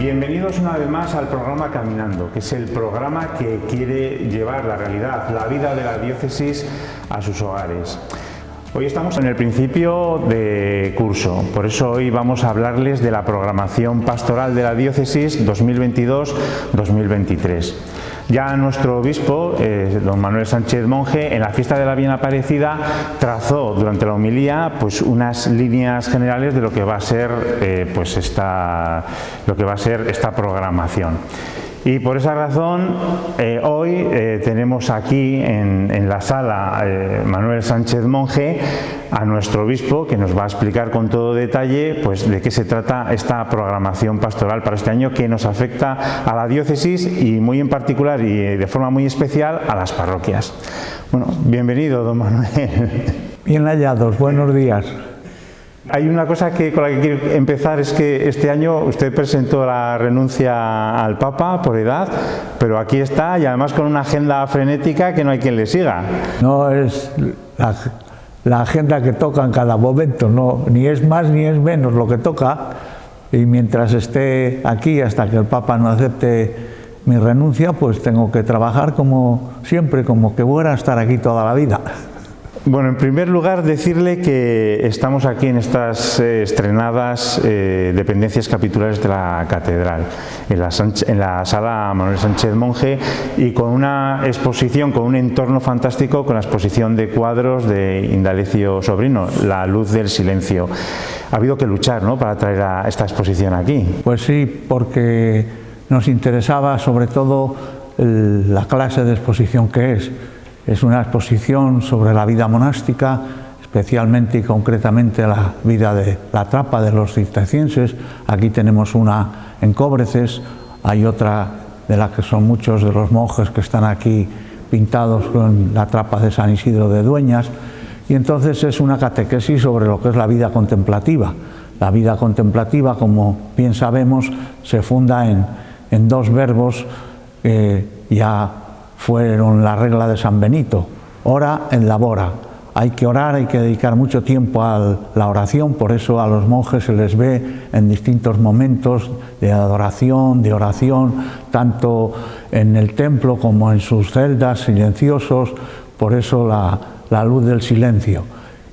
Bienvenidos una vez más al programa Caminando, que es el programa que quiere llevar la realidad, la vida de la diócesis a sus hogares. Hoy estamos en el principio de curso, por eso hoy vamos a hablarles de la programación pastoral de la diócesis 2022-2023. Ya nuestro obispo, don Manuel Sánchez Monje, en la fiesta de la Bien Aparecida trazó durante la homilía pues unas líneas generales de lo que va a ser esta programación. Y por esa razón hoy tenemos aquí en la sala Manuel Sánchez Monje a nuestro obispo, que nos va a explicar con todo detalle pues de qué se trata esta programación pastoral para este año, que nos afecta a la diócesis y muy en particular y de forma muy especial a las parroquias. Bueno, bienvenido, don Manuel. Bien hallados, buenos días. Hay una cosa con la que quiero empezar, es que este año usted presentó la renuncia al Papa por edad, pero aquí está, y además con una agenda frenética que no hay quien le siga. No es la agenda que toca en cada momento, no, ni es más ni es menos lo que toca, y mientras esté aquí, hasta que el Papa no acepte mi renuncia, pues tengo que trabajar como siempre, como que fuera a estar aquí toda la vida. Bueno, en primer lugar decirle que estamos aquí en estas estrenadas dependencias capitulares de la Catedral, en la sala Manuel Sánchez Monje, y con una exposición, con un entorno fantástico, con la exposición de cuadros de Indalecio Sobrino, La luz del silencio. Ha habido que luchar, ¿no?, para traer a esta exposición aquí. Pues sí, porque nos interesaba sobre todo la clase de exposición que es. Es una exposición sobre la vida monástica, especialmente y concretamente la vida de la trapa de los cistercienses. Aquí tenemos una en Cóbreces, hay otra de la que son muchos de los monjes que están aquí pintados con la trapa de San Isidro de Dueñas, y entonces es una catequesis sobre lo que es la vida contemplativa. La vida contemplativa, como bien sabemos, se funda en dos verbos que ya fueron la regla de San Benito: ora et labora. Hay que orar, hay que dedicar mucho tiempo a la oración, por eso a los monjes se les ve en distintos momentos de adoración, de oración, tanto en el templo como en sus celdas, silenciosos, por eso la luz del silencio.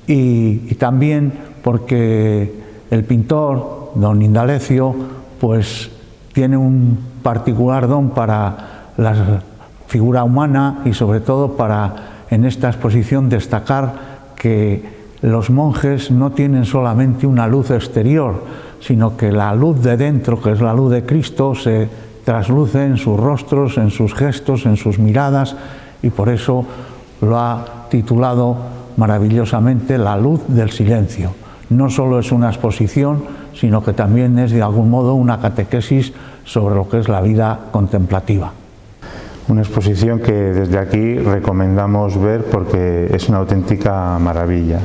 Y también porque el pintor, don Indalecio, pues tiene un particular don para las figura humana, y sobre todo para en esta exposición destacar que los monjes no tienen solamente una luz exterior, sino que la luz de dentro, que es la luz de Cristo, se trasluce en sus rostros, en sus gestos, en sus miradas, y por eso lo ha titulado maravillosamente La luz del silencio. No solo es una exposición, sino que también es de algún modo una catequesis sobre lo que es la vida contemplativa. Una exposición que desde aquí recomendamos ver porque es una auténtica maravilla.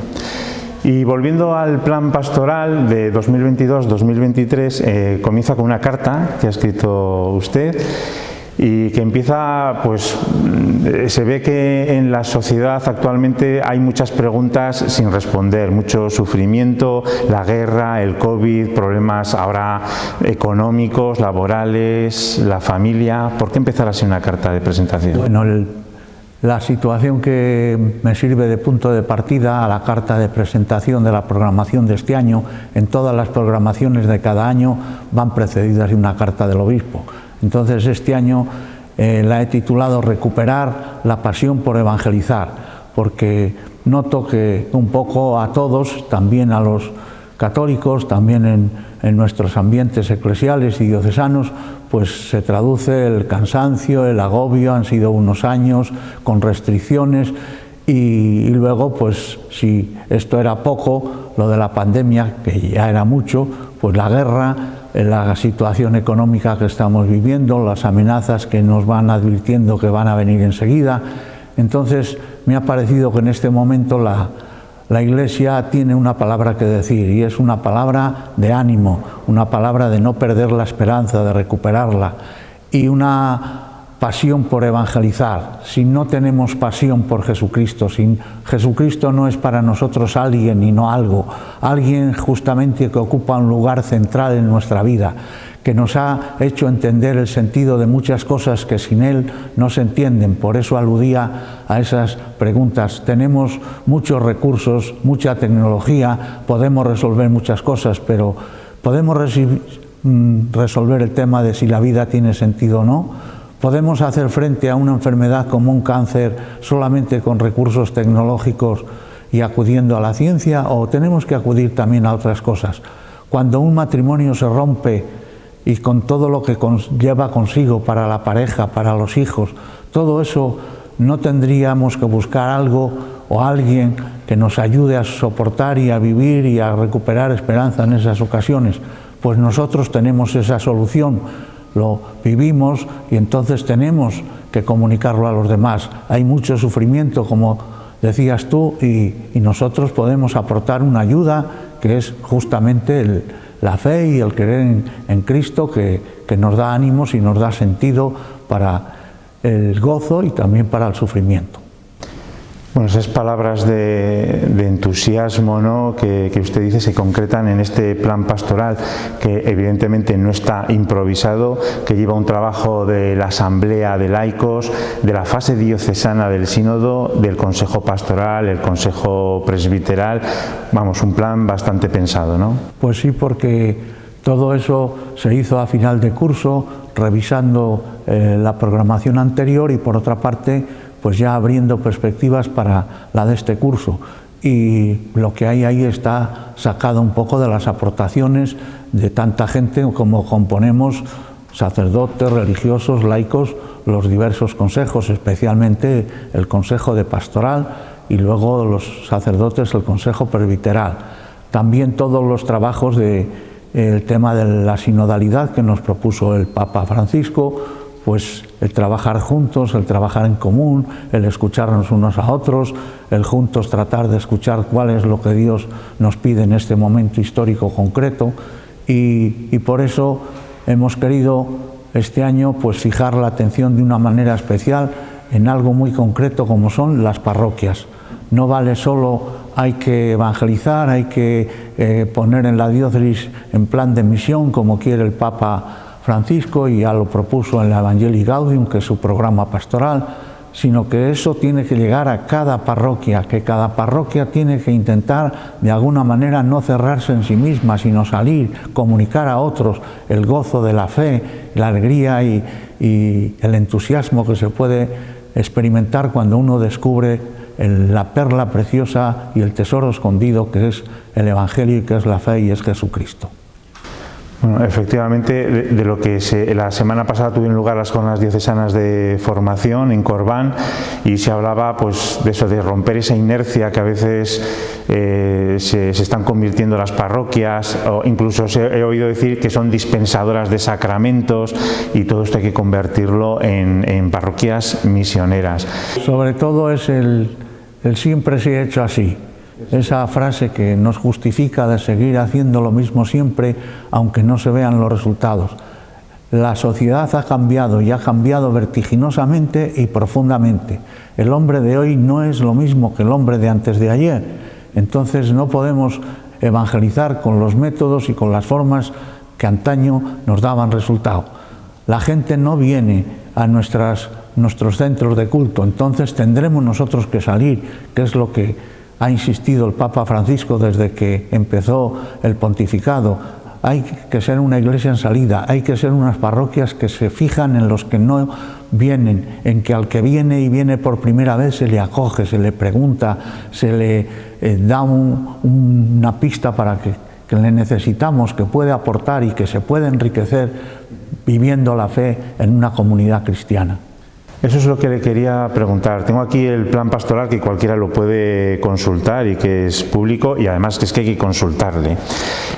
Y volviendo al plan pastoral de 2022-2023, comienza con una carta que ha escrito usted y que empieza, pues se ve que en la sociedad actualmente hay muchas preguntas sin responder, mucho sufrimiento, la guerra, el COVID, problemas ahora económicos, laborales, la familia. ¿Por qué empezar así una carta de presentación? Bueno, la situación que me sirve de punto de partida a la carta de presentación de la programación de este año, en todas las programaciones de cada año van precedidas de una carta del obispo. Entonces este año la he titulado Recuperar la pasión por evangelizar, porque noto que un poco a todos, también a los católicos, también en nuestros ambientes eclesiales y diocesanos, pues se traduce el cansancio, el agobio. Han sido unos años con restricciones y luego, pues si esto era poco, lo de la pandemia, que ya era mucho, pues la guerra, la situación económica que estamos viviendo, las amenazas que nos van advirtiendo que van a venir enseguida. Entonces me ha parecido que en este momento la Iglesia tiene una palabra que decir, y es una palabra de ánimo, una palabra de no perder la esperanza, de recuperarla, y una pasión por evangelizar. Si no tenemos pasión por Jesucristo, si Jesucristo no es para nosotros alguien y no algo, alguien justamente que ocupa un lugar central en nuestra vida, que nos ha hecho entender el sentido de muchas cosas que sin él no se entienden. Por eso aludía a esas preguntas. Tenemos muchos recursos, mucha tecnología, podemos resolver muchas cosas, pero ¿podemos resolver el tema de si la vida tiene sentido o no? ¿Podemos hacer frente a una enfermedad como un cáncer solamente con recursos tecnológicos y acudiendo a la ciencia, o tenemos que acudir también a otras cosas? Cuando un matrimonio se rompe y con todo lo que lleva consigo para la pareja, para los hijos, todo eso, ¿no tendríamos que buscar algo o alguien que nos ayude a soportar y a vivir y a recuperar esperanza en esas ocasiones? Pues nosotros tenemos esa solución, lo vivimos y entonces tenemos que comunicarlo a los demás. Hay mucho sufrimiento, como decías tú, y nosotros podemos aportar una ayuda que es justamente la fe y el creer en Cristo, que nos da ánimos y nos da sentido para el gozo y también para el sufrimiento. Bueno, esas palabras de entusiasmo, ¿no?, que usted dice se concretan en este plan pastoral, que evidentemente no está improvisado, que lleva un trabajo de la Asamblea de Laicos, de la fase diocesana del Sínodo, del Consejo Pastoral, el Consejo Presbiteral. Vamos, un plan bastante pensado, ¿no? Pues sí, porque todo eso se hizo a final de curso, revisando la programación anterior y por otra parte pues ya abriendo perspectivas para la de este curso. Y lo que hay ahí está sacado un poco de las aportaciones de tanta gente como componemos sacerdotes, religiosos, laicos, los diversos consejos, especialmente el Consejo de Pastoral y luego los sacerdotes, el Consejo Presbiteral. También todos los trabajos del tema de la sinodalidad que nos propuso el Papa Francisco, pues el trabajar juntos, el trabajar en común, el escucharnos unos a otros, el juntos tratar de escuchar cuál es lo que Dios nos pide en este momento histórico concreto, y por eso hemos querido este año pues fijar la atención de una manera especial en algo muy concreto como son las parroquias. No vale solo hay que evangelizar, hay que poner en la diócesis en plan de misión como quiere el Papa Francisco y ya lo propuso en la Evangelii Gaudium, que es su programa pastoral, sino que eso tiene que llegar a cada parroquia, que cada parroquia tiene que intentar de alguna manera no cerrarse en sí misma, sino salir, comunicar a otros el gozo de la fe, la alegría y el entusiasmo que se puede experimentar cuando uno descubre la perla preciosa y el tesoro escondido que es el Evangelio y que es la fe y es Jesucristo. Bueno, efectivamente, de lo que la semana pasada tuvieron lugar las jornadas diocesanas de formación en Corbán y se hablaba pues de eso, de romper esa inercia que a veces se están convirtiendo las parroquias, o incluso he oído decir que son dispensadoras de sacramentos, y todo esto hay que convertirlo en parroquias misioneras. Sobre todo es el siempre se ha hecho así. Esa frase que nos justifica de seguir haciendo lo mismo siempre, aunque no se vean los resultados. La sociedad ha cambiado y ha cambiado vertiginosamente y profundamente. El hombre de hoy no es lo mismo que el hombre de antes de ayer. Entonces no podemos evangelizar con los métodos y con las formas que antaño nos daban resultado. La gente no viene a nuestros centros de culto, entonces tendremos nosotros que salir, que es lo que ha insistido el Papa Francisco desde que empezó el pontificado. Hay que ser una iglesia en salida, hay que ser unas parroquias que se fijan en los que no vienen, en que al que viene y viene por primera vez se le acoge, se le pregunta, se le da una pista para que le necesitamos, que puede aportar y que se puede enriquecer viviendo la fe en una comunidad cristiana. Eso es lo que le quería preguntar. Tengo aquí el plan pastoral que cualquiera lo puede consultar y que es público, y además que es que hay que consultarle.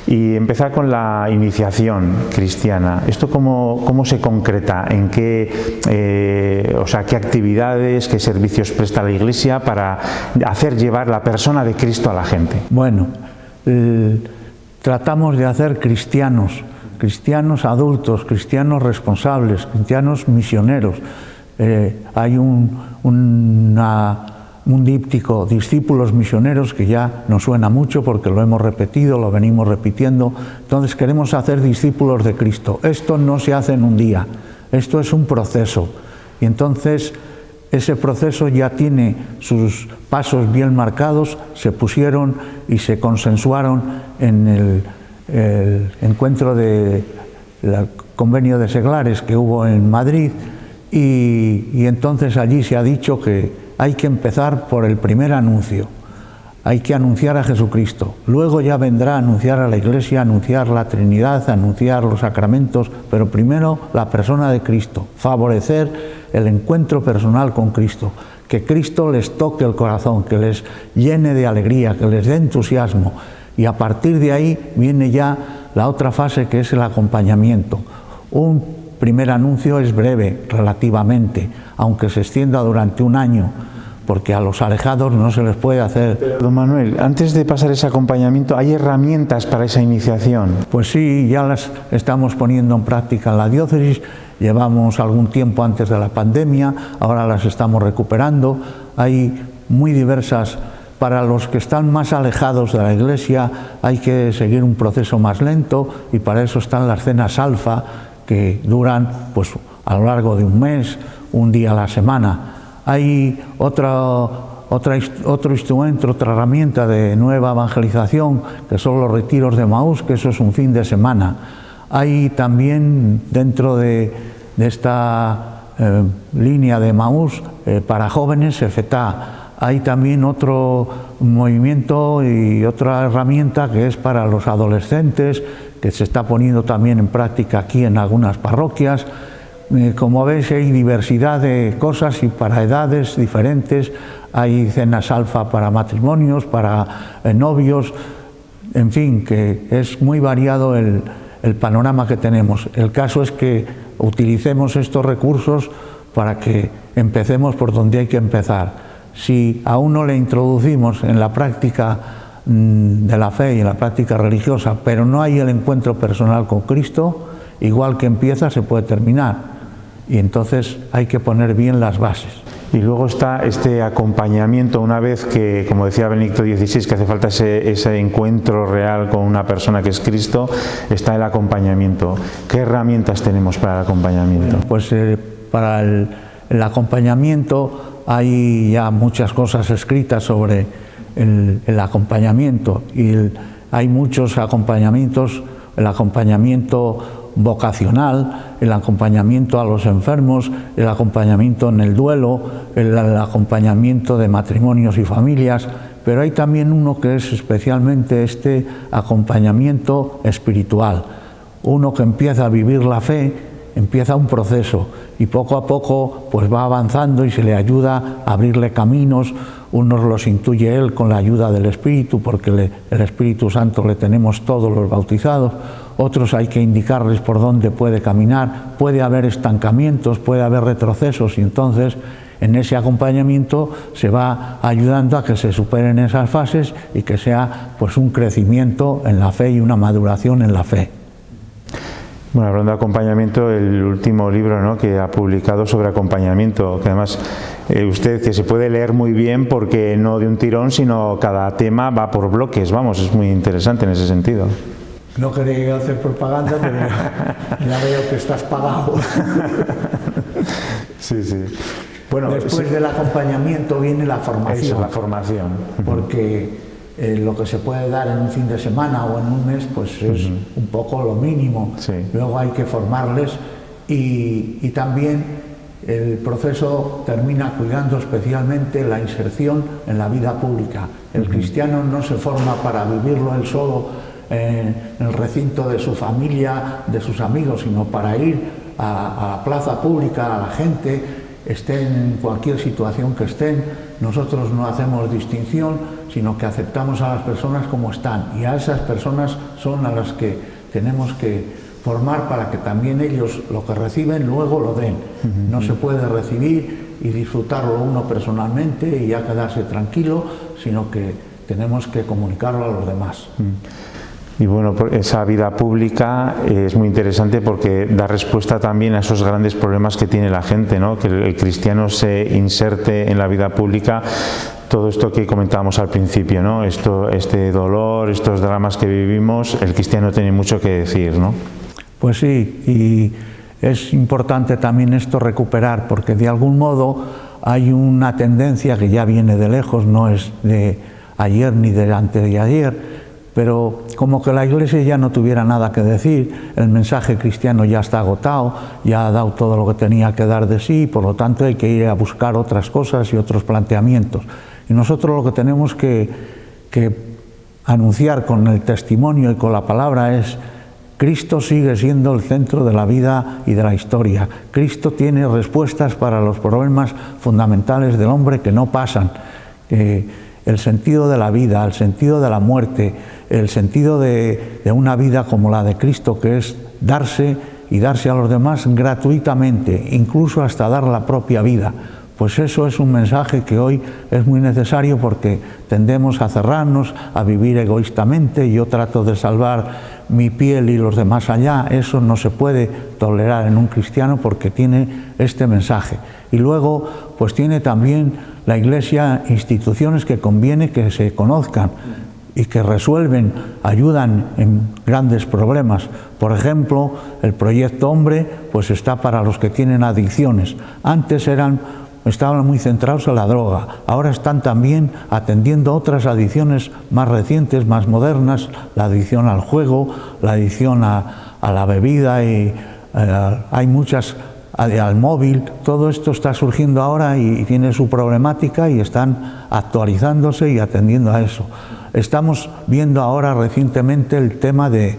Y empezar con la iniciación cristiana. ¿Esto cómo se concreta? ¿En qué actividades, qué servicios presta la Iglesia para hacer llevar la persona de Cristo a la gente? Bueno, tratamos de hacer cristianos adultos, cristianos responsables, cristianos misioneros. Hay una un díptico, discípulos misioneros, que ya nos suena mucho porque lo hemos repetido, lo venimos repitiendo. Entonces queremos hacer discípulos de Cristo. Esto no se hace en un día, esto es un proceso. Y entonces ese proceso ya tiene sus pasos bien marcados, se pusieron y se consensuaron en el encuentro del convenio de seglares que hubo en Madrid, y entonces allí se ha dicho que hay que empezar por el primer anuncio, hay que anunciar a Jesucristo, luego ya vendrá a anunciar a la Iglesia, anunciar la Trinidad, anunciar los sacramentos, pero primero la persona de Cristo, favorecer el encuentro personal con Cristo, que Cristo les toque el corazón, que les llene de alegría, que les dé entusiasmo, y a partir de ahí viene ya la otra fase, que es el acompañamiento. Un primer anuncio es breve relativamente, aunque se extienda durante un año, porque a los alejados no se les puede hacer. Pero, don Manuel, antes de pasar ese acompañamiento, ¿hay herramientas para esa iniciación? Pues sí, ya las estamos poniendo en práctica en la diócesis. Llevamos algún tiempo antes de la pandemia, ahora las estamos recuperando. Hay muy diversas. Para los que están más alejados de la Iglesia hay que seguir un proceso más lento, y para eso están las cenas alfa, que duran pues a lo largo de un mes, un día a la semana. Hay otro instrumento, otra herramienta de nueva evangelización, que son los retiros de Emaús, que eso es un fin de semana. Hay también dentro de esta línea de Emaús para jóvenes, EFETA. Hay también otro movimiento y otra herramienta que es para los adolescentes, que se está poniendo también en práctica aquí en algunas parroquias. Como veis, hay diversidad de cosas y para edades diferentes. Hay cenas alfa para matrimonios, para novios, en fin, que es muy variado el panorama que tenemos. El caso es que utilicemos estos recursos para que empecemos por donde hay que empezar. Si a uno le introducimos en la práctica de la fe y en la práctica religiosa, pero no hay el encuentro personal con Cristo, igual que empieza se puede terminar. Y entonces hay que poner bien las bases. Y luego está este acompañamiento, una vez que, como decía Benedicto XVI, que hace falta ese encuentro real con una persona que es Cristo, está el acompañamiento. ¿Qué herramientas tenemos para el acompañamiento? Bueno, pues para el acompañamiento hay ya muchas cosas escritas sobre el acompañamiento, y hay muchos acompañamientos: el acompañamiento vocacional, el acompañamiento a los enfermos, el acompañamiento en el duelo, el acompañamiento de matrimonios y familias, pero hay también uno que es especialmente este acompañamiento espiritual. Uno que empieza a vivir la fe, empieza un proceso y poco a poco pues va avanzando y se le ayuda a abrirle caminos. Unos los intuye él con la ayuda del Espíritu, porque el Espíritu Santo le tenemos todos los bautizados. Otros hay que indicarles por dónde puede caminar. Puede haber estancamientos, puede haber retrocesos, y entonces en ese acompañamiento se va ayudando a que se superen esas fases y que sea pues un crecimiento en la fe y una maduración en la fe. Bueno, hablando de acompañamiento, el último libro, ¿no?, que ha publicado sobre acompañamiento, que además usted, que se puede leer muy bien porque no de un tirón, sino cada tema va por bloques, vamos, es muy interesante en ese sentido. No quería hacer propaganda, pero ya veo que estás pagado. Sí, sí. Bueno, después sí, del acompañamiento viene la formación. Eso, la formación. Porque lo que se puede dar en un fin de semana o en un mes, pues es un poco lo mínimo. Sí. Luego hay que formarles, y también el proceso termina cuidando especialmente la inserción en la vida pública. El cristiano no se forma para vivirlo él solo en el recinto de su familia, de sus amigos, sino para ir a la plaza pública, a la gente, estén en cualquier situación que estén. Nosotros no hacemos distinción, sino que aceptamos a las personas como están, y a esas personas son a las que tenemos que formar para que también ellos lo que reciben luego lo den. No se puede recibir y disfrutarlo uno personalmente y ya quedarse tranquilo, sino que tenemos que comunicarlo a los demás. Y bueno, esa vida pública es muy interesante porque da respuesta también a esos grandes problemas que tiene la gente, ¿no? Que el cristiano se inserte en la vida pública. Todo esto que comentábamos al principio, ¿no? Este dolor, estos dramas que vivimos, el cristiano tiene mucho que decir, ¿no? Pues sí, y es importante también esto recuperar, porque de algún modo hay una tendencia que ya viene de lejos, no es de ayer ni de antes de ayer, pero como que la Iglesia ya no tuviera nada que decir, el mensaje cristiano ya está agotado, ya ha dado todo lo que tenía que dar de sí, por lo tanto hay que ir a buscar otras cosas y otros planteamientos. Y nosotros lo que tenemos que anunciar con el testimonio y con la palabra es: Cristo sigue siendo el centro de la vida y de la historia. Cristo tiene respuestas para los problemas fundamentales del hombre que no pasan. El sentido de la vida, el sentido de la muerte, el sentido de una vida como la de Cristo, que es darse y darse a los demás gratuitamente, incluso hasta dar la propia vida. Pues eso es un mensaje que hoy es muy necesario, porque tendemos a cerrarnos, a vivir egoístamente. Yo trato de salvar mi piel y los demás allá. Eso no se puede tolerar en un cristiano, porque tiene este mensaje. Y luego, pues tiene también la Iglesia instituciones que conviene que se conozcan y que resuelven, ayudan en grandes problemas. Por ejemplo, el Proyecto Hombre pues está para los que tienen adicciones. Antes estaban muy centrados en la droga, ahora están también atendiendo otras adicciones más recientes, más modernas, la adicción al juego, la adicción a la bebida, y hay muchas, al móvil. Todo esto está surgiendo ahora y tiene su problemática, y están actualizándose y atendiendo a eso. Estamos viendo ahora recientemente el tema de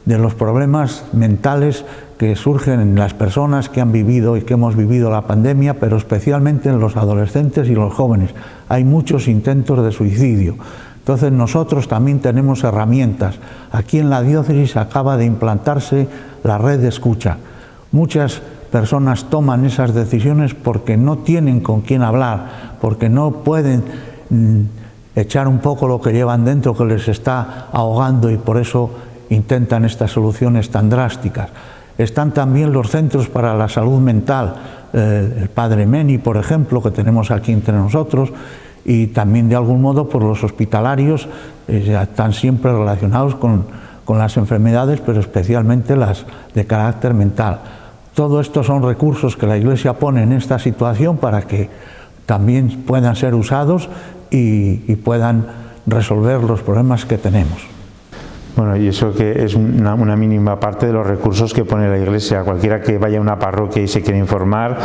los problemas mentales que surgen en las personas que han vivido y que hemos vivido la pandemia, pero especialmente en los adolescentes y los jóvenes. Hay muchos intentos de suicidio. Entonces nosotros también tenemos herramientas. Aquí en la diócesis acaba de implantarse la red de escucha. Muchas personas toman esas decisiones porque no tienen con quién hablar, porque no pueden echar un poco lo que llevan dentro, que les está ahogando, y por eso intentan estas soluciones tan drásticas. Están también los centros para la salud mental, el Padre Meni, por ejemplo, que tenemos aquí entre nosotros, y también de algún modo por los hospitalarios, están siempre relacionados con las enfermedades, pero especialmente las de carácter mental. Todo esto son recursos que la Iglesia pone en esta situación para que también puedan ser usados y puedan resolver los problemas que tenemos. Bueno, y eso que es una mínima parte de los recursos que pone la Iglesia. Cualquiera que vaya a una parroquia y se quiera informar,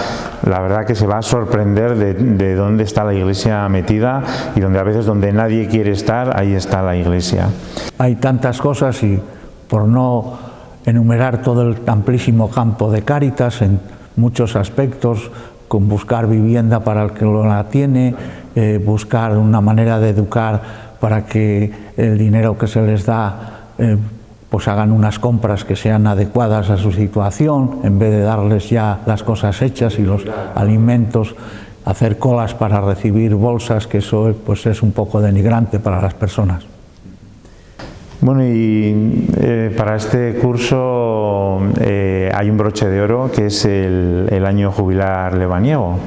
la verdad que se va a sorprender de dónde está la Iglesia metida, y donde a veces donde nadie quiere estar, ahí está la Iglesia. Hay tantas cosas, y por no enumerar todo el amplísimo campo de Cáritas en muchos aspectos, con buscar vivienda para el que la tiene, buscar una manera de educar para que el dinero que se les da pues hagan unas compras que sean adecuadas a su situación, en vez de darles ya las cosas hechas y los alimentos, hacer colas para recibir bolsas, que eso pues es un poco denigrante para las personas. Bueno, y para este curso hay un broche de oro, que es el año jubilar lebaniego,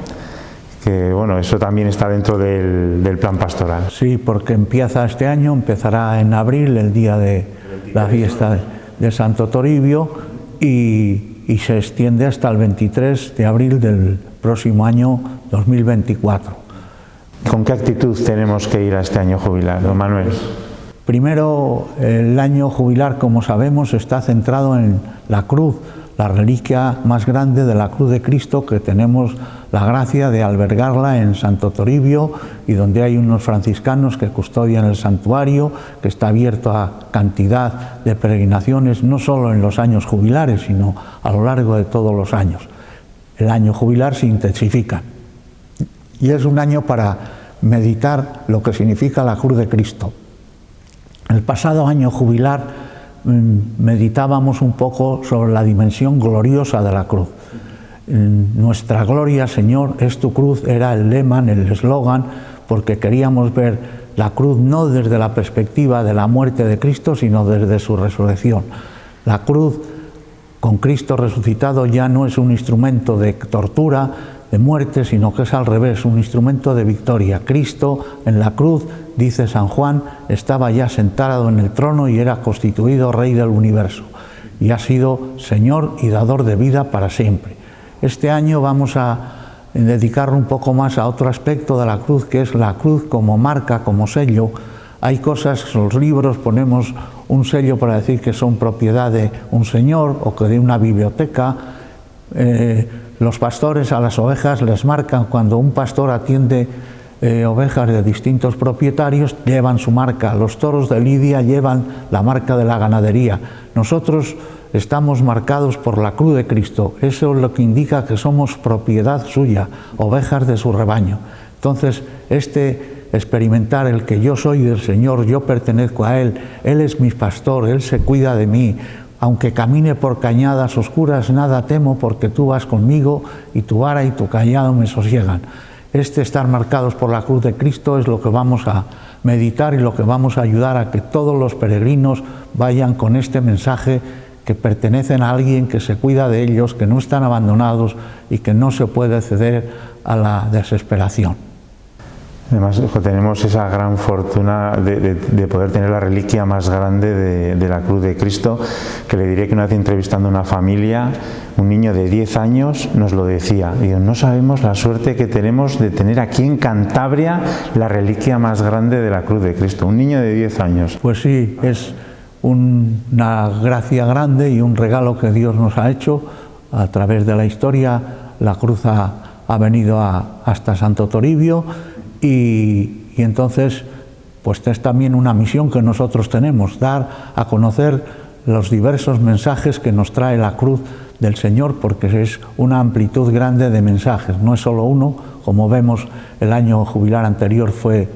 que bueno, eso también está dentro del plan pastoral. Sí, porque empieza este año, empezará en abril, el día de la fiesta de Santo Toribio, y se extiende hasta el 23 de abril del próximo año 2024. ¿Con qué actitud tenemos que ir a este año jubilar, don Manuel? Primero, el año jubilar, como sabemos, está centrado en la cruz, la reliquia más grande de la cruz de Cristo, que tenemos la gracia de albergarla en Santo Toribio, y donde hay unos franciscanos que custodian el santuario, que está abierto a cantidad de peregrinaciones, no solo en los años jubilares, sino a lo largo de todos los años. El año jubilar se intensifica, y es un año para meditar lo que significa la cruz de Cristo. El pasado año jubilar meditábamos un poco sobre la dimensión gloriosa de la cruz. Nuestra gloria, Señor, es tu cruz, era el lema, el eslogan, porque queríamos ver la cruz no desde la perspectiva de la muerte de Cristo, sino desde su resurrección. La cruz con Cristo resucitado ya no es un instrumento de tortura, de muerte, sino que es al revés, un instrumento de victoria. Cristo en la cruz, dice San Juan, estaba ya sentado en el trono y era constituido Rey del universo. Y ha sido Señor y dador de vida para siempre. Este año vamos a dedicarlo un poco más a otro aspecto de la cruz, que es la cruz como marca, como sello. Hay cosas, en los libros ponemos un sello para decir que son propiedad de un señor o que de una biblioteca. Los pastores a las ovejas les marcan, cuando un pastor atiende ovejas de distintos propietarios, llevan su marca. Los toros de Lidia llevan la marca de la ganadería. Nosotros estamos marcados por la cruz de Cristo. Eso es lo que indica que somos propiedad suya, ovejas de su rebaño. Entonces, experimentar el que yo soy del Señor, yo pertenezco a Él es mi pastor, Él se cuida de mí. Aunque camine por cañadas oscuras, nada temo, porque tú vas conmigo y tu vara y tu callado me sosiegan. Estar marcados por la cruz de Cristo es lo que vamos a meditar y lo que vamos a ayudar a que todos los peregrinos vayan con este mensaje, que pertenecen a alguien que se cuida de ellos, que no están abandonados y que no se puede ceder a la desesperación. Además, tenemos esa gran fortuna de poder tener la reliquia más grande de la cruz de Cristo, que le diré que una vez entrevistando a una familia, un niño de 10 años nos lo decía, y no sabemos la suerte que tenemos de tener aquí en Cantabria la reliquia más grande de la cruz de Cristo, un niño de 10 años. Pues sí, es una gracia grande y un regalo que Dios nos ha hecho a través de la historia. La cruz ha venido hasta Santo Toribio. Y entonces, pues es también una misión que nosotros tenemos, dar a conocer los diversos mensajes que nos trae la cruz del Señor, porque es una amplitud grande de mensajes, no es solo uno. Como vemos, el año jubilar anterior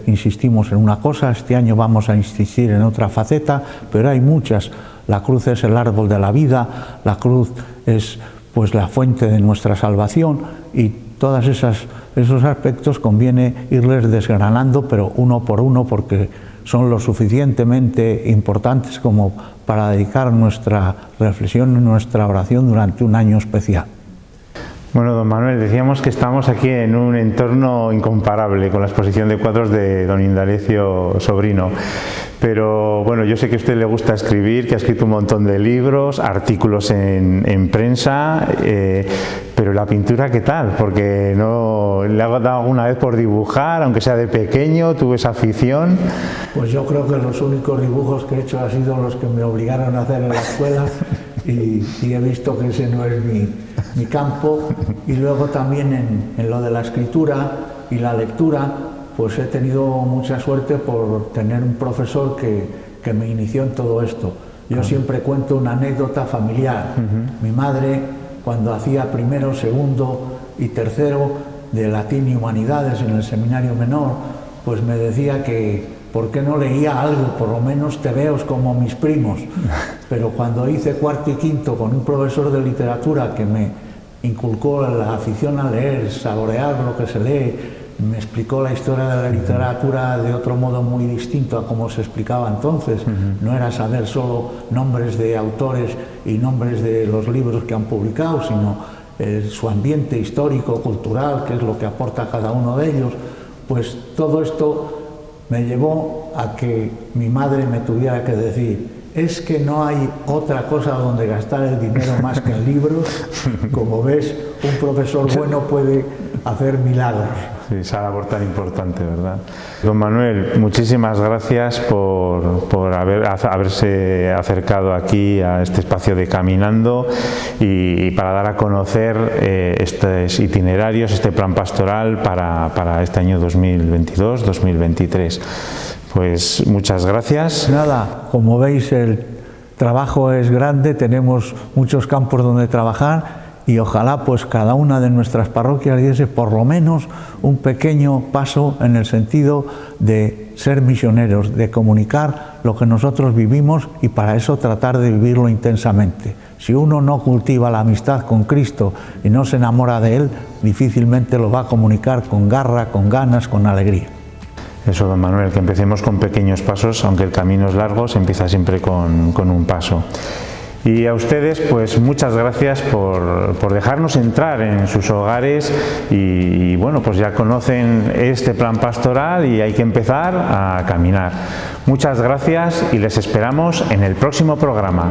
insistimos en una cosa, este año vamos a insistir en otra faceta, pero hay muchas. La cruz es el árbol de la vida, la cruz es pues la fuente de nuestra salvación, y todos esos aspectos conviene irles desgranando, pero uno por uno, porque son lo suficientemente importantes como para dedicar nuestra reflexión y nuestra oración durante un año especial. Bueno, don Manuel, decíamos que estamos aquí en un entorno incomparable con la exposición de cuadros de don Indalecio Sobrino. Pero bueno, yo sé que a usted le gusta escribir, que ha escrito un montón de libros, artículos en prensa, pero la pintura, ¿qué tal? Porque no le ha dado alguna vez por dibujar, aunque sea de pequeño, tuvo esa afición. Pues yo creo que los únicos dibujos que he hecho han sido los que me obligaron a hacer en la escuela, y he visto que ese no es mi campo. Y luego también en lo de la escritura y la lectura, pues he tenido mucha suerte por tener un profesor que me inició en todo esto. Yo siempre cuento una anécdota familiar. Mi madre, cuando hacía primero, segundo y tercero de latín y humanidades en el seminario menor, pues me decía que ¿por qué no leía algo? Por lo menos tebeos como mis primos. Pero cuando hice cuarto y quinto con un profesor de literatura que me inculcó la afición a leer, saborear lo que se lee, me explicó la historia de la literatura de otro modo muy distinto a como se explicaba entonces. No era saber solo nombres de autores y nombres de los libros que han publicado, sino su ambiente histórico, cultural, que es lo que aporta cada uno de ellos. Pues todo esto me llevó a que mi madre me tuviera que decir: es que no hay otra cosa donde gastar el dinero más que en libros. Como ves, un profesor bueno puede hacer milagros. Sí, esa labor tan importante, ¿verdad? Don Manuel, muchísimas gracias por haberse acercado aquí a este espacio de Caminando y para dar a conocer estos itinerarios, este plan pastoral para este año 2022-2023. Pues muchas gracias. Nada, como veis, el trabajo es grande, tenemos muchos campos donde trabajar, y ojalá pues cada una de nuestras parroquias diese por lo menos un pequeño paso en el sentido de ser misioneros, de comunicar lo que nosotros vivimos, y para eso tratar de vivirlo intensamente. Si uno no cultiva la amistad con Cristo y no se enamora de Él, difícilmente lo va a comunicar con garra, con ganas, con alegría. Eso, don Manuel, que empecemos con pequeños pasos, aunque el camino es largo, se empieza siempre con un paso. Y a ustedes, pues muchas gracias por dejarnos entrar en sus hogares y bueno, pues ya conocen este plan pastoral y hay que empezar a caminar. Muchas gracias y les esperamos en el próximo programa.